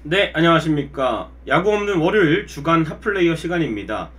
네, 안녕하십니까. 야구 없는 월요일 주간 핫플레이어 시간입니다.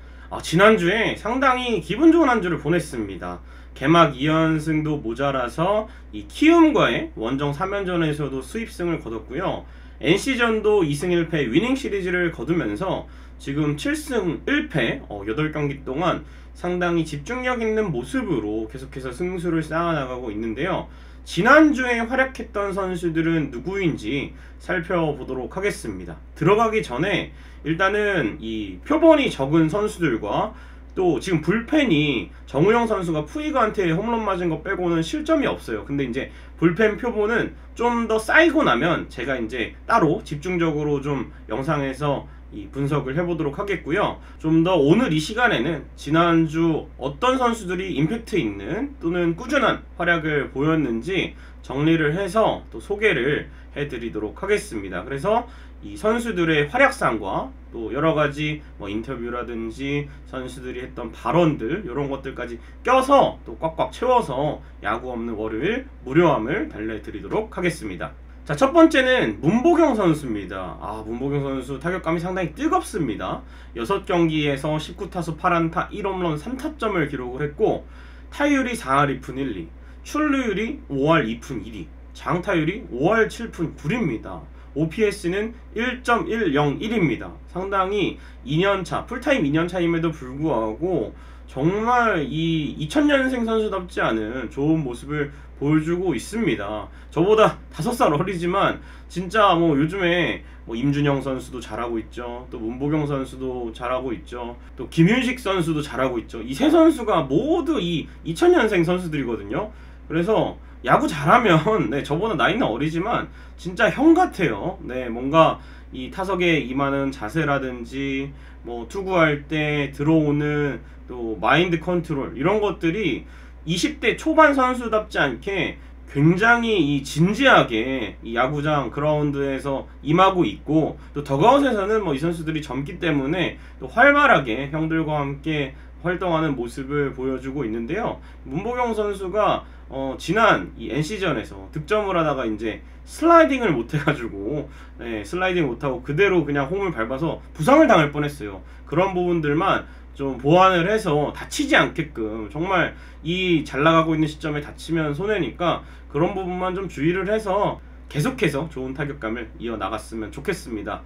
지난주에 상당히 기분 좋은 한 주를 보냈습니다. 개막 2연승도 모자라서 이 키움과의 원정 3연전에서도 수입승을 거뒀고요. NC전도 2승 1패 위닝 시리즈를 거두면서 지금 7승 1패 8경기 동안 상당히 집중력 있는 모습으로 계속해서 승수를 쌓아나가고 있는데요. 지난주에 활약했던 선수들은 누구인지 살펴보도록 하겠습니다. 들어가기 전에 일단은 이 표본이 적은 선수들과 또 지금 불펜이 정우영 선수가 푸이그한테 홈런 맞은 거 빼고는 실점이 없어요. 근데 이제 불펜 표본은 좀 더 쌓이고 나면 제가 이제 따로 집중적으로 좀 영상에서 이 분석을 해보도록 하겠고요. 좀 더 오늘 이 시간에는 지난주 어떤 선수들이 임팩트 있는 또는 꾸준한 활약을 보였는지 정리를 해서 또 소개를 해드리도록 하겠습니다. 그래서 이 선수들의 활약상과 또 여러가지 뭐 인터뷰라든지 선수들이 했던 발언들 이런 것들까지 껴서 또 꽉꽉 채워서 야구 없는 월요일 무료함을 달래드리도록 하겠습니다. 자, 첫 번째는 문보경 선수입니다. 문보경 선수 타격감이 상당히 뜨겁습니다. 6경기에서 19타수 8안타 1홈런 3타점을 기록을 했고 타율이 4할 2푼 1리, 출루율이 5할 2푼 1리, 장타율이 5할 7푼 9리입니다. OPS는 1.101입니다. 상당히 2년차, 풀타임 2년차임에도 불구하고 정말 이 2000년생 선수답지 않은 좋은 모습을 보여주고 있습니다. 저보다 5살 어리지만 진짜 뭐 요즘에 뭐 임준영 선수도 잘하고 있죠. 또 문보경 선수도 잘하고 있죠. 또 김윤식 선수도 잘하고 있죠. 이 세 선수가 모두 이 2000년생 선수들이거든요. 그래서 야구 잘하면 네, 저보다 나이는 어리지만 진짜 형 같아요. 네, 뭔가 이 타석에 임하는 자세라든지 뭐 투구할 때 들어오는 또 마인드 컨트롤 이런 것들이 20대 초반 선수답지 않게 굉장히 이 진지하게 이 야구장 그라운드에서 임하고 있고 또 더그아웃에서는 뭐 이 선수들이 젊기 때문에 또 활발하게 형들과 함께 활동하는 모습을 보여주고 있는데요. 문보경 선수가 지난 이 NC전에서 득점을 하다가 이제 슬라이딩을 못해가지고 슬라이딩 못하고 그대로 그냥 홈을 밟아서 부상을 당할 뻔했어요. 그런 부분들만 좀 보완을 해서 다치지 않게끔 정말 이 잘 나가고 있는 시점에 다치면 손해니까 그런 부분만 좀 주의를 해서 계속해서 좋은 타격감을 이어나갔으면 좋겠습니다.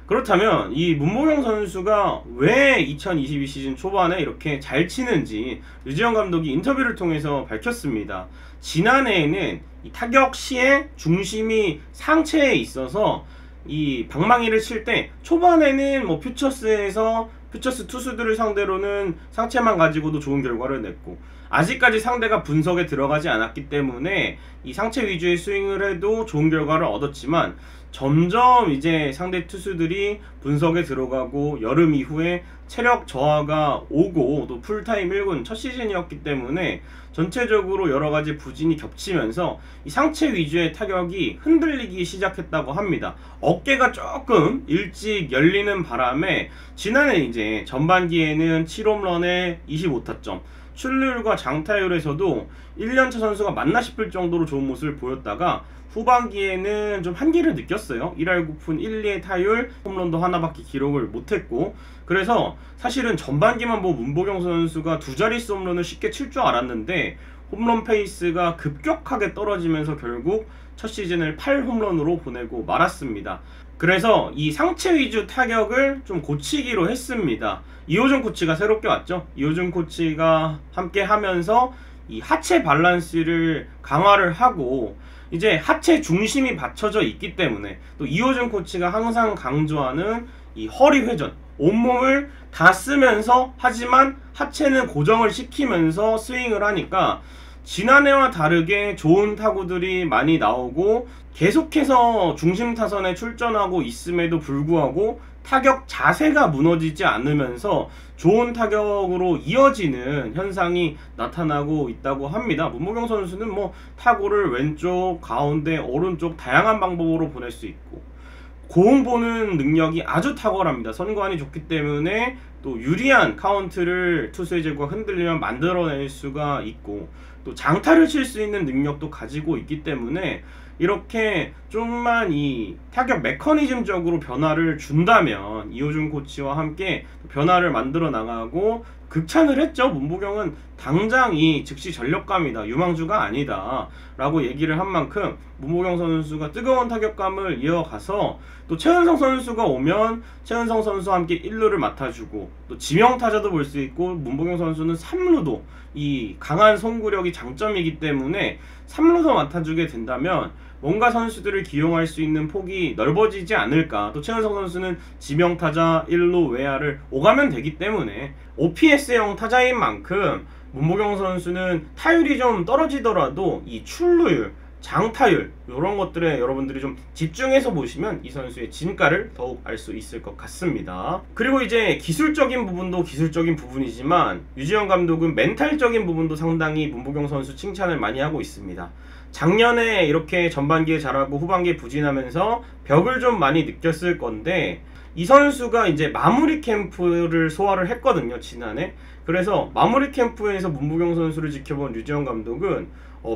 그렇다면 이 문보경 선수가 왜 2022 시즌 초반에 이렇게 잘 치는지 류지영 감독이 인터뷰를 통해서 밝혔습니다. 지난해에는 이 타격 시에 중심이 상체에 있어서 이 방망이를 칠 때 초반에는 뭐 퓨처스 투수들을 상대로는 상체만 가지고도 좋은 결과를 냈고 아직까지 상대가 분석에 들어가지 않았기 때문에 이 상체 위주의 스윙을 해도 좋은 결과를 얻었지만 점점 이제 상대 투수들이 분석에 들어가고 여름 이후에 체력 저하가 오고 또 풀타임 1군 첫 시즌이었기 때문에 전체적으로 여러가지 부진이 겹치면서 이 상체 위주의 타격이 흔들리기 시작했다고 합니다. 어깨가 조금 일찍 열리는 바람에 지난해 이제 전반기에는 7홈런에 25타점 출루율과 장타율에서도 1년차 선수가 맞나 싶을 정도로 좋은 모습을 보였다가 후반기에는 좀 한계를 느꼈어요. 1할 9푼 1리의 타율, 홈런도 하나밖에 기록을 못했고 그래서 사실은 전반기만 보고 문보경 선수가 두 자릿수 홈런을 쉽게 칠 줄 알았는데 홈런 페이스가 급격하게 떨어지면서 결국 첫 시즌을 8홈런으로 보내고 말았습니다. 그래서 이 상체 위주 타격을 좀 고치기로 했습니다. 이호준 코치가 새롭게 왔죠. 이호준 코치가 함께 하면서 이 하체 밸런스를 강화를 하고 이제 하체 중심이 받쳐져 있기 때문에 또 이호준 코치가 항상 강조하는 이 허리 회전, 온몸을 다 쓰면서 하지만 하체는 고정을 시키면서 스윙을 하니까 지난해와 다르게 좋은 타구들이 많이 나오고 계속해서 중심 타선에 출전하고 있음에도 불구하고 타격 자세가 무너지지 않으면서 좋은 타격으로 이어지는 현상이 나타나고 있다고 합니다. 문보경 선수는 뭐 타구를 왼쪽, 가운데, 오른쪽 다양한 방법으로 보낼 수 있고 공 보는 능력이 아주 탁월합니다. 선관이 좋기 때문에 또 유리한 카운트를 투수의 제구가 흔들리면 만들어낼 수가 있고 또 장타를 칠 수 있는 능력도 가지고 있기 때문에 이렇게 좀만 이 타격 메커니즘적으로 변화를 준다면 이호준 코치와 함께 변화를 만들어 나가고 극찬을 했죠. 문보경은 당장 이 즉시 전력감이다, 유망주가 아니다 라고 얘기를 한 만큼 문보경 선수가 뜨거운 타격감을 이어가서 또 최은성 선수가 오면 최은성 선수와 함께 1루를 맡아주고 또 지명타자도 볼 수 있고 문보경 선수는 3루도 이 강한 송구력이 장점이기 때문에 3루도 맡아주게 된다면 뭔가 선수들을 기용할 수 있는 폭이 넓어지지 않을까. 또 최은성 선수는 지명타자 1루 외야를 오가면 되기 때문에 OPS형 타자인 만큼 문보경 선수는 타율이 좀 떨어지더라도 이 출루율, 장타율 이런 것들에 여러분들이 좀 집중해서 보시면 이 선수의 진가를 더욱 알 수 있을 것 같습니다. 그리고 이제 기술적인 부분도 기술적인 부분이지만 유지영 감독은 멘탈적인 부분도 상당히 문보경 선수 칭찬을 많이 하고 있습니다. 작년에 이렇게 전반기에 잘하고 후반기에 부진하면서 벽을 좀 많이 느꼈을 건데 이 선수가 이제 마무리 캠프를 소화를 했거든요, 지난해. 그래서 마무리 캠프에서 문보경 선수를 지켜본 류지영 감독은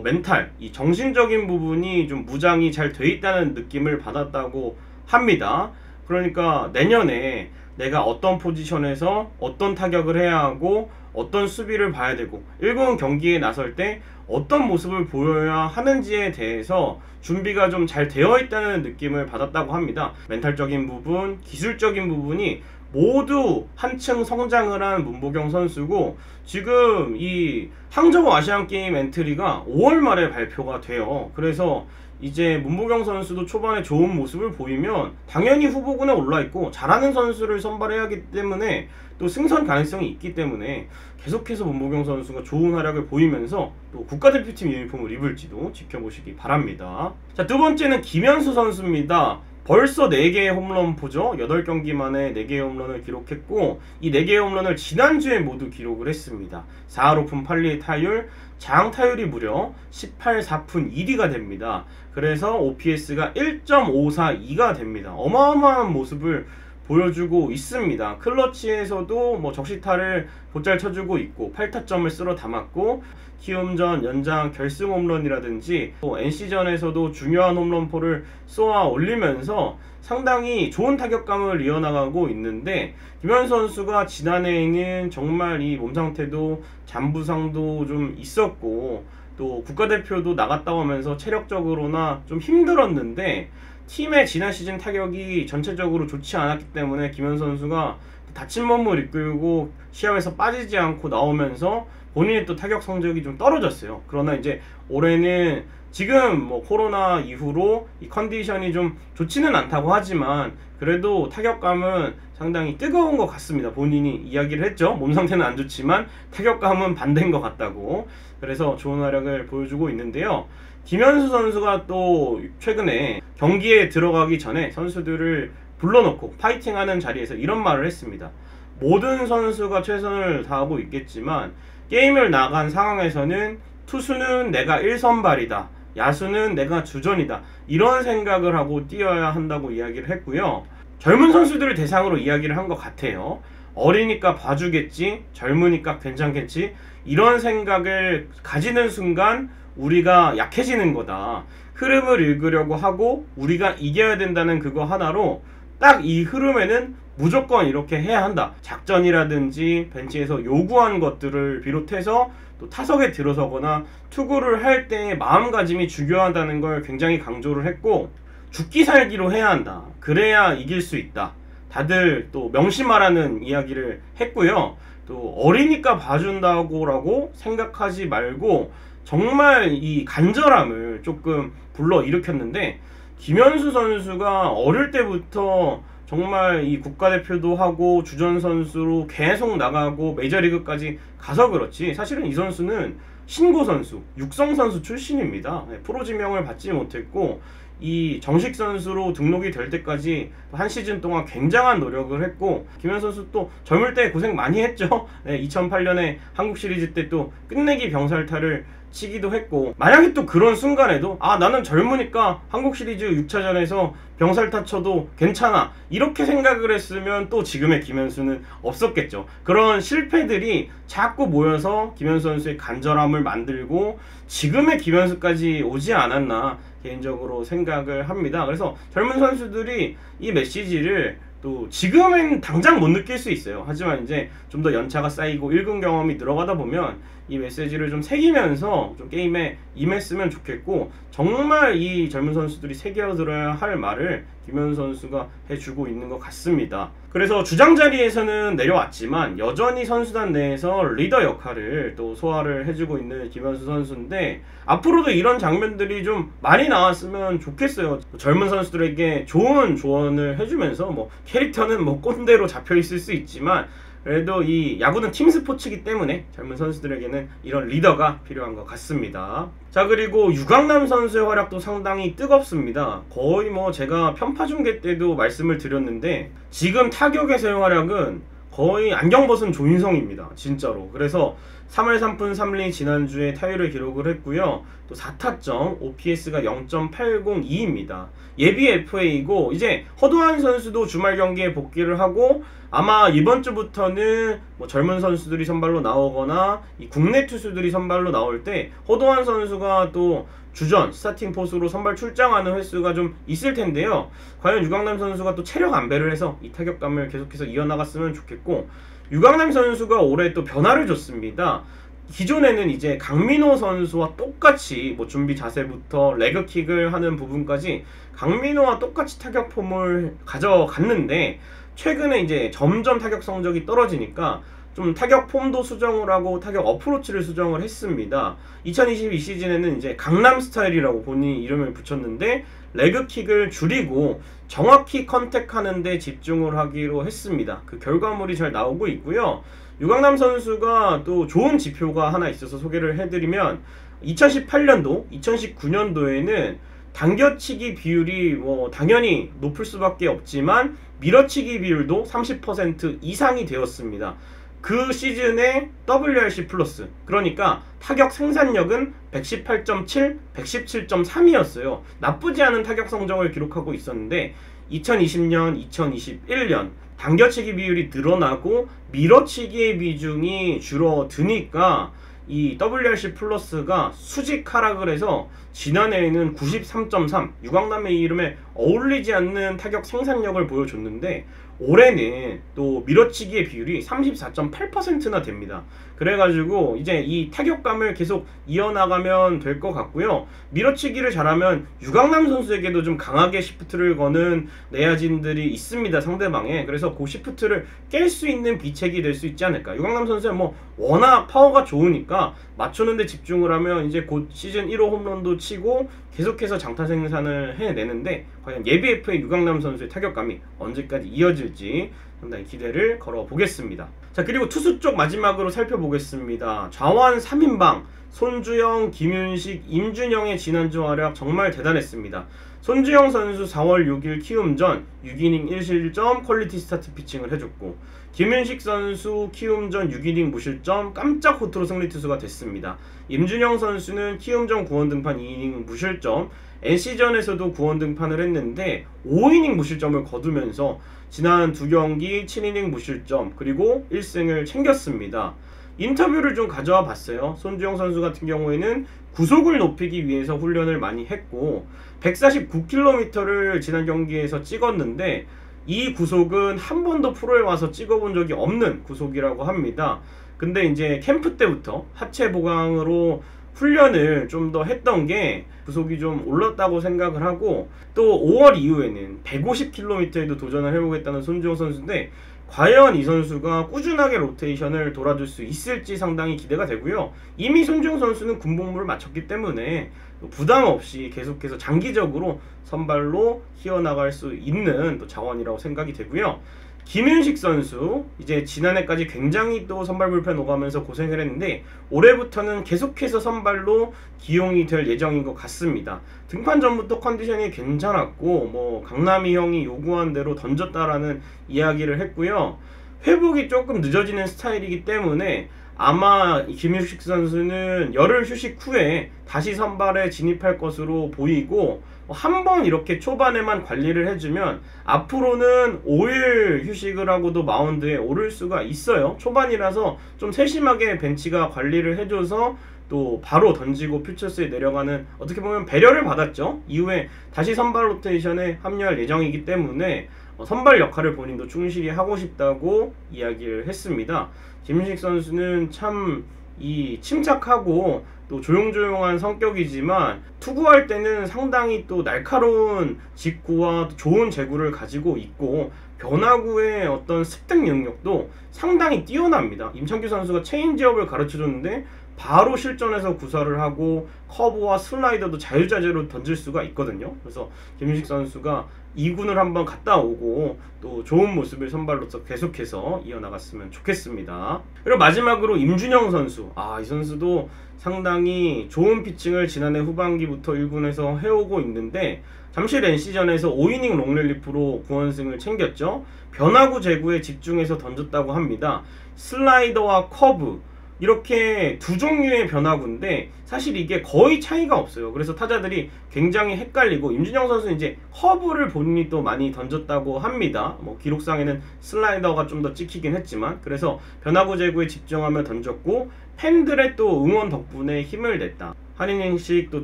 멘탈, 이 정신적인 부분이 좀 무장이 잘 돼 있다는 느낌을 받았다고 합니다. 그러니까 내년에 내가 어떤 포지션에서 어떤 타격을 해야 하고 어떤 수비를 봐야 되고 1군 경기에 나설 때 어떤 모습을 보여야 하는지에 대해서 준비가 좀 잘 되어 있다는 느낌을 받았다고 합니다. 멘탈적인 부분, 기술적인 부분이 모두 한층 성장을 한 문보경 선수고 지금 이 항저우 아시안게임 엔트리가 5월 말에 발표가 돼요. 그래서 이제 문보경 선수도 초반에 좋은 모습을 보이면 당연히 후보군에 올라있고 잘하는 선수를 선발해야 하기 때문에 또 승선 가능성이 있기 때문에 계속해서 문보경 선수가 좋은 활약을 보이면서 또 국가대표팀 유니폼을 입을지도 지켜보시기 바랍니다. 자, 두 번째는 김현수 선수입니다. 벌써 4개의 홈런포죠. 8경기 만에 4개의 홈런을 기록했고 이 4개의 홈런을 지난주에 모두 기록을 했습니다. 4할 오픈 8리의 타율, 장타율이 무려 18, 4푼 1리가 됩니다. 그래서 OPS가 1.542가 됩니다. 어마어마한 모습을 보여주고 있습니다. 클러치에서도 뭐 적시타를 곧잘 쳐주고 있고 8타점을 쓸어 담았고 키움전 연장 결승 홈런이라든지 또 NC전에서도 중요한 홈런포를 쏘아 올리면서 상당히 좋은 타격감을 이어나가고 있는데 김현수 선수가 지난해에는 정말 이 몸 상태도 잔부상도 좀 있었고 또 국가대표도 나갔다 오면서 체력적으로나 좀 힘들었는데 팀의 지난 시즌 타격이 전체적으로 좋지 않았기 때문에 김현수 선수가 다친 몸을 이끌고 시합에서 빠지지 않고 나오면서 본인의 또 타격 성적이 좀 떨어졌어요. 그러나 이제 올해는 지금 뭐 코로나 이후로 이 컨디션이 좀 좋지는 않다고 하지만 그래도 타격감은 상당히 뜨거운 것 같습니다. 본인이 이야기를 했죠. 몸 상태는 안 좋지만 타격감은 반대인 것 같다고. 그래서 좋은 활약을 보여주고 있는데요. 김현수 선수가 또 최근에 경기에 들어가기 전에 선수들을 불러놓고 파이팅하는 자리에서 이런 말을 했습니다. 모든 선수가 최선을 다하고 있겠지만 게임을 나간 상황에서는 투수는 내가 1선발이다. 야수는 내가 주전이다. 이런 생각을 하고 뛰어야 한다고 이야기를 했고요. 젊은 선수들을 대상으로 이야기를 한 것 같아요. 어리니까 봐주겠지, 젊으니까 괜찮겠지, 이런 생각을 가지는 순간 우리가 약해지는 거다. 흐름을 읽으려고 하고 우리가 이겨야 된다는 그거 하나로 딱 이 흐름에는 무조건 이렇게 해야 한다. 작전이라든지 벤치에서 요구한 것들을 비롯해서 또 타석에 들어서거나 투구를 할 때의 마음가짐이 중요하다는 걸 굉장히 강조를 했고 죽기 살기로 해야 한다. 그래야 이길 수 있다. 다들 또 명심하라는 이야기를 했고요. 또 어리니까 봐준다고라고 생각하지 말고 정말 이 간절함을 조금 불러일으켰는데 김현수 선수가 어릴 때부터 정말 이 국가대표도 하고 주전 선수로 계속 나가고 메이저리그까지 가서 그렇지 사실은 이 선수는 신고 선수, 육성 선수 출신입니다. 프로 지명을 받지 못했고 이 정식 선수로 등록이 될 때까지 한 시즌 동안 굉장한 노력을 했고 김현수 선수 또 젊을 때 고생 많이 했죠. 2008년에 한국 시리즈 때 또 끝내기 병살타를 치기도 했고 만약에 또 그런 순간에도 나는 젊으니까 한국 시리즈 6차전에서 병살타 쳐도 괜찮아 이렇게 생각을 했으면 또 지금의 김현수는 없었겠죠. 그런 실패들이 자꾸 모여서 김현수 선수의 간절함을 만들고 지금의 김현수까지 오지 않았나 개인적으로 생각을 합니다. 그래서 젊은 선수들이 이 메시지를 또 지금은 당장 못 느낄 수 있어요. 하지만 이제 좀 더 연차가 쌓이고 읽은 경험이 늘어가다 보면 이 메시지를 좀 새기면서 좀 게임에 임했으면 좋겠고, 정말 이 젊은 선수들이 새겨들어야 할 말을 김현수 선수가 해주고 있는 것 같습니다. 그래서 주장 자리에서는 내려왔지만 여전히 선수단 내에서 리더 역할을 또 소화를 해주고 있는 김현수 선수인데, 앞으로도 이런 장면들이 좀 많이 나왔으면 좋겠어요. 젊은 선수들에게 좋은 조언을 해주면서, 뭐 캐릭터는 뭐 꼰대로 잡혀있을 수 있지만 그래도 이 야구는 팀 스포츠이기 때문에 젊은 선수들에게는 이런 리더가 필요한 것 같습니다. 자, 그리고 유강남 선수의 활약도 상당히 뜨겁습니다. 거의 뭐 제가 편파 중계 때도 말씀을 드렸는데 지금 타격에서의 활약은 거의 안경 벗은 조인성입니다. 진짜로. 그래서 3할 3푼 3리 지난주에 타율을 기록을 했고요. 또 4타점, OPS가 0.802입니다. 예비 FA이고 이제 허두한 선수도 주말 경기에 복귀를 하고 아마 이번 주부터는 뭐 젊은 선수들이 선발로 나오거나 이 국내 투수들이 선발로 나올 때 허두한 선수가 또 주전 스타팅 포수로 선발 출장하는 횟수가 좀 있을 텐데요. 과연 유강남 선수가 또 체력 안배를 해서 이 타격감을 계속해서 이어나갔으면 좋겠고, 유강남 선수가 올해 또 변화를 줬습니다. 기존에는 이제 강민호 선수와 똑같이 뭐 준비 자세부터 레그킥을 하는 부분까지 강민호와 똑같이 타격 폼을 가져갔는데, 최근에 이제 점점 타격 성적이 떨어지니까 좀 타격 폼도 수정을 하고 타격 어프로치를 수정을 했습니다. 2022 시즌에는 이제 강남 스타일이라고 본인이 이름을 붙였는데 레그킥을 줄이고 정확히 컨택하는 데 집중을 하기로 했습니다. 그 결과물이 잘 나오고 있고요. 유강남 선수가 또 좋은 지표가 하나 있어서 소개를 해드리면 2018년도, 2019년도에는 당겨치기 비율이 뭐 당연히 높을 수밖에 없지만 밀어치기 비율도 30% 이상이 되었습니다. 그 시즌에 WRC 플러스, 그러니까 타격 생산력은 118.7, 117.3이었어요. 나쁘지 않은 타격 성적을 기록하고 있었는데 2020년, 2021년 당겨치기 비율이 늘어나고 밀어치기의 비중이 줄어드니까 이 WRC 플러스가 수직 하락을 해서 지난해에는 93.3, 유강남의 이름에 어울리지 않는 타격 생산력을 보여줬는데 올해는 또 밀어치기의 비율이 34.8%나 됩니다. 그래가지고 이제 이 타격감을 계속 이어나가면 될 것 같고요. 밀어치기를 잘하면 유강남 선수에게도 좀 강하게 시프트를 거는 내야진들이 있습니다, 상대방에. 그래서 그 시프트를 깰 수 있는 비책이 될 수 있지 않을까. 유강남 선수는 뭐 워낙 파워가 좋으니까 맞추는 데 집중을 하면 이제 곧 시즌 1호 홈런도 치고 계속해서 장타 생산을 해내는데, 과연 예비 FA 유강남 선수의 타격감이 언제까지 이어질지 상당히 기대를 걸어보겠습니다. 자, 그리고 투수 쪽 마지막으로 살펴보겠습니다. 좌완 3인방 손주영, 김윤식, 임준영의 지난주 활약 정말 대단했습니다. 손주영 선수 4월 6일 키움전 6이닝 1실점 퀄리티 스타트 피칭을 해줬고, 김윤식 선수 키움전 6이닝 무실점 깜짝 호투로 승리 투수가 됐습니다. 임준영 선수는 키움전 9원 등판 2이닝 무실점, NC전에서도 9원 등판을 했는데 5이닝 무실점을 거두면서 지난 두 경기 7이닝 무실점 그리고 1승을 챙겼습니다. 인터뷰를 좀 가져와 봤어요. 손주영 선수 같은 경우에는 구속을 높이기 위해서 훈련을 많이 했고 149km를 지난 경기에서 찍었는데 이 구속은 한 번도 프로에 와서 찍어본 적이 없는 구속이라고 합니다. 근데 이제 캠프 때부터 하체 보강으로 훈련을 좀 더 했던 게 구속이 좀 올랐다고 생각을 하고, 또 5월 이후에는 150km에도 도전을 해보겠다는 손주영 선수인데 과연 이 선수가 꾸준하게 로테이션을 돌아줄 수 있을지 상당히 기대가 되고요. 이미 손주영 선수는 군복무를 마쳤기 때문에 부담 없이 계속해서 장기적으로 선발로 키워나갈 수 있는 또 자원이라고 생각이 되고요. 김윤식 선수 이제 지난해까지 굉장히 또 선발 불펜 오가면서 고생을 했는데 올해부터는 계속해서 선발로 기용이 될 예정인 것 같습니다. 등판 전부터 컨디션이 괜찮았고 뭐 강남이 형이 요구한 대로 던졌다라는 이야기를 했고요. 회복이 조금 늦어지는 스타일이기 때문에 아마 김윤식 선수는 열흘 휴식 후에 다시 선발에 진입할 것으로 보이고, 한번 이렇게 초반에만 관리를 해주면 앞으로는 5일 휴식을 하고도 마운드에 오를 수가 있어요. 초반이라서 좀 세심하게 벤치가 관리를 해줘서 또 바로 던지고 퓨처스에 내려가는 어떻게 보면 배려를 받았죠. 이후에 다시 선발 로테이션에 합류할 예정이기 때문에 선발 역할을 본인도 충실히 하고 싶다고 이야기를 했습니다. 김민식 선수는 참 이 침착하고 또 조용조용한 성격이지만 투구할 때는 상당히 또 날카로운 직구와 좋은 제구를 가지고 있고 변화구의 어떤 습득 능력도 상당히 뛰어납니다. 임창규 선수가 체인지업을 가르쳐줬는데 바로 실전에서 구사를 하고 커브와 슬라이더도 자유자재로 던질 수가 있거든요. 그래서 김민식 선수가 2군을 한번 갔다 오고 또 좋은 모습을 선발로서 계속해서 이어나갔으면 좋겠습니다. 그리고 마지막으로 임준영 선수, 이 선수도 상당히 좋은 피칭을 지난해 후반기부터 1군에서 해오고 있는데 잠실 NC전에서 5이닝 롱rel리프로 9원승을 챙겼죠. 변화구 제구에 집중해서 던졌다고 합니다. 슬라이더와 커브 이렇게 두 종류의 변화구인데 사실 이게 거의 차이가 없어요. 그래서 타자들이 굉장히 헷갈리고 임준영 선수는 이제 커브를 본인이 또 많이 던졌다고 합니다. 뭐 기록상에는 슬라이더가 좀 더 찍히긴 했지만 그래서 변화구 제구에 집중하며 던졌고 팬들의 또 응원 덕분에 힘을 냈다. 한 이닝씩 또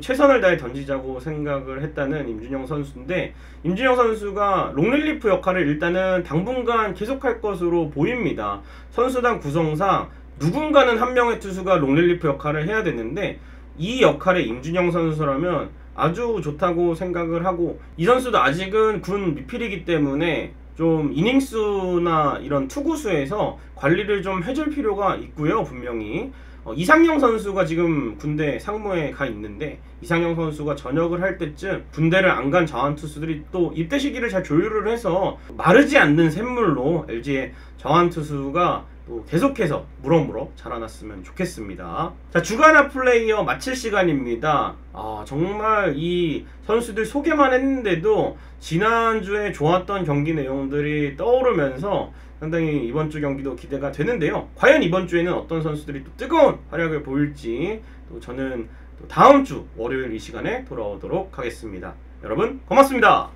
최선을 다해 던지자고 생각을 했다는 임준영 선수인데 임준영 선수가 롱릴리프 역할을 일단은 당분간 계속할 것으로 보입니다. 선수단 구성상 누군가는 한 명의 투수가 롱릴리프 역할을 해야 되는데 이 역할에 임준영 선수라면 아주 좋다고 생각을 하고 이 선수도 아직은 군 미필이기 때문에 좀 이닝수나 이런 투구수에서 관리를 좀 해줄 필요가 있고요. 분명히 이상영 선수가 지금 군대 상무에 가 있는데 이상영 선수가 전역을 할 때쯤 군대를 안 간 자완 투수들이 또 입대 시기를 잘 조율을 해서 마르지 않는 샘물로 LG의 자완 투수가 또 계속해서 물어물어 자라났으면 좋겠습니다. 자, 주간화 플레이어 마칠 시간입니다. 정말 이 선수들 소개만 했는데도 지난주에 좋았던 경기 내용들이 떠오르면서 상당히 이번 주 경기도 기대가 되는데요. 과연 이번 주에는 어떤 선수들이 또 뜨거운 활약을 보일지 또 저는 또 다음 주 월요일 이 시간에 돌아오도록 하겠습니다. 여러분 고맙습니다.